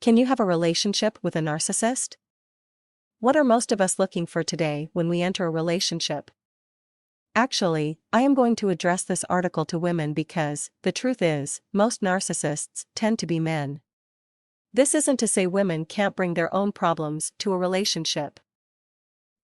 Can you have a relationship with a narcissist? What are most of us looking for today when we enter a relationship? Actually, I am going to address this article to women because, the truth is, most narcissists tend to be men. This isn't to say women can't bring their own problems to a relationship.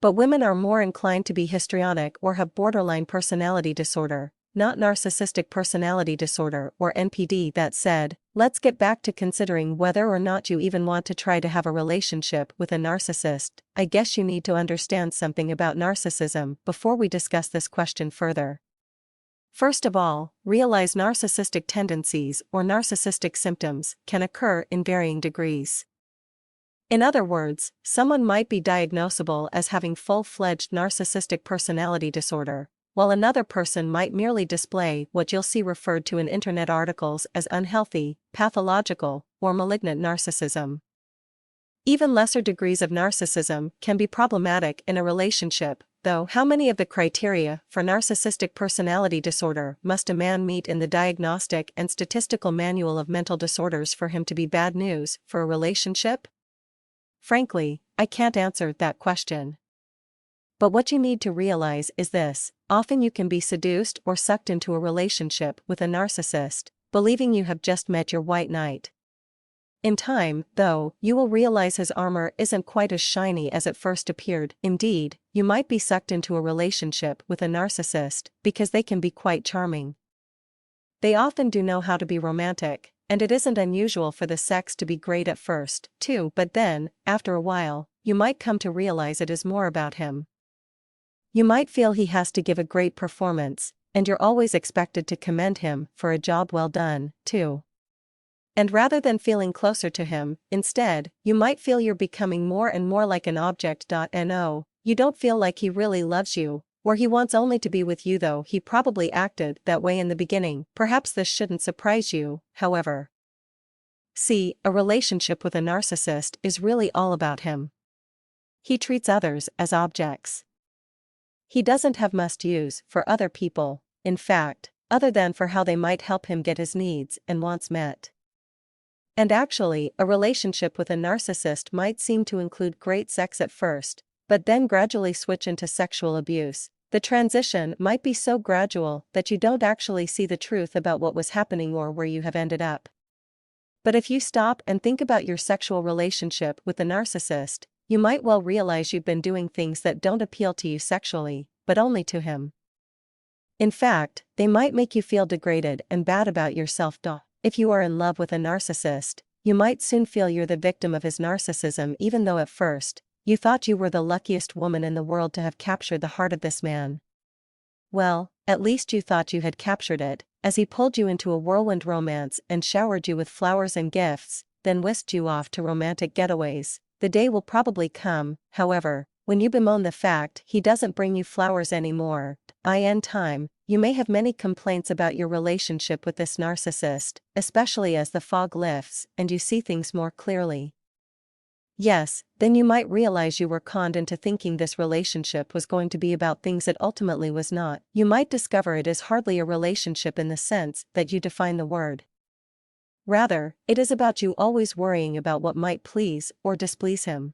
But women are more inclined to be histrionic or have borderline personality disorder, not narcissistic personality disorder or NPD. That said, let's get back to considering whether or not you even want to try to have a relationship with a narcissist. I guess you need to understand something about narcissism before we discuss this question further. First of all, realize narcissistic tendencies or narcissistic symptoms can occur in varying degrees. In other words, someone might be diagnosable as having full-fledged narcissistic personality disorder, while another person might merely display what you'll see referred to in internet articles as unhealthy, pathological, or malignant narcissism. Even lesser degrees of narcissism can be problematic in a relationship, though. How many of the criteria for narcissistic personality disorder must a man meet in the Diagnostic and Statistical Manual of Mental Disorders for him to be bad news for a relationship? Frankly, I can't answer that question. But what you need to realize is this: often you can be seduced or sucked into a relationship with a narcissist, believing you have just met your white knight. In time, though, you will realize his armor isn't quite as shiny as it first appeared. Indeed, you might be sucked into a relationship with a narcissist because they can be quite charming. They often do know how to be romantic, and it isn't unusual for the sex to be great at first, too, but then, after a while, you might come to realize it is more about him. You might feel he has to give a great performance, and you're always expected to commend him for a job well done, too. And rather than feeling closer to him, instead, you might feel you're becoming more and more like an object. No, you don't feel like he really loves you, or he wants only to be with you, though he probably acted that way in the beginning. Perhaps this shouldn't surprise you, however. See, a relationship with a narcissist is really all about him. He treats others as objects. He doesn't have must-use for other people, in fact, other than for how they might help him get his needs and wants met. And actually, a relationship with a narcissist might seem to include great sex at first, but then gradually switch into sexual abuse. The transition might be so gradual that you don't actually see the truth about what was happening or where you have ended up. But if you stop and think about your sexual relationship with the narcissist, you might well realize you've been doing things that don't appeal to you sexually, but only to him. In fact, they might make you feel degraded and bad about yourself. If you are in love with a narcissist, you might soon feel you're the victim of his narcissism, even though at first, you thought you were the luckiest woman in the world to have captured the heart of this man. Well, at least you thought you had captured it, as he pulled you into a whirlwind romance and showered you with flowers and gifts, then whisked you off to romantic getaways. The day will probably come, however, when you bemoan the fact he doesn't bring you flowers anymore. In time, you may have many complaints about your relationship with this narcissist, especially as the fog lifts and you see things more clearly. Yes, then you might realize you were conned into thinking this relationship was going to be about things it ultimately was not. You might discover it is hardly a relationship in the sense that you define the word. Rather, it is about you always worrying about what might please or displease him.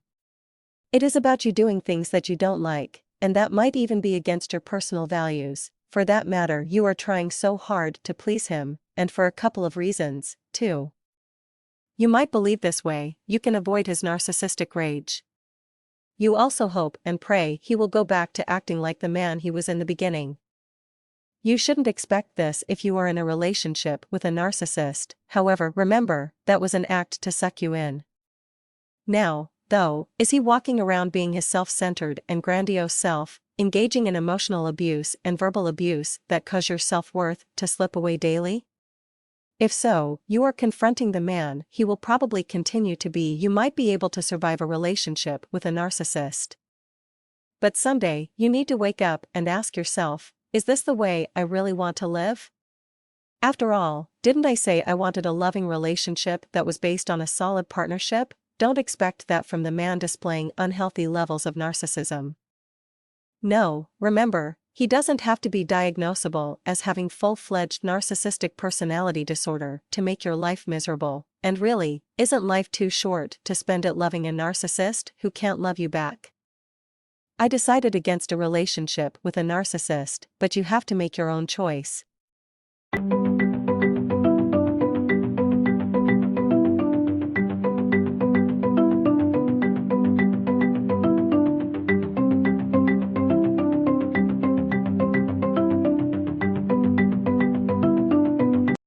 It is about you doing things that you don't like, and that might even be against your personal values. For that matter, you are trying so hard to please him, and for a couple of reasons, too. You might believe this way, you can avoid his narcissistic rage. You also hope and pray he will go back to acting like the man he was in the beginning. You shouldn't expect this if you are in a relationship with a narcissist. However, remember, that was an act to suck you in. Now, though, is he walking around being his self-centered and grandiose self, engaging in emotional abuse and verbal abuse that cause your self-worth to slip away daily? If so, you are confronting the man he will probably continue to be. You might be able to survive a relationship with a narcissist. But someday, you need to wake up and ask yourself, is this the way I really want to live? After all, didn't I say I wanted a loving relationship that was based on a solid partnership? Don't expect that from the man displaying unhealthy levels of narcissism. No, remember, he doesn't have to be diagnosable as having full-fledged narcissistic personality disorder to make your life miserable, And really, isn't life too short to spend it loving a narcissist who can't love you back? I decided against a relationship with a narcissist, but you have to make your own choice.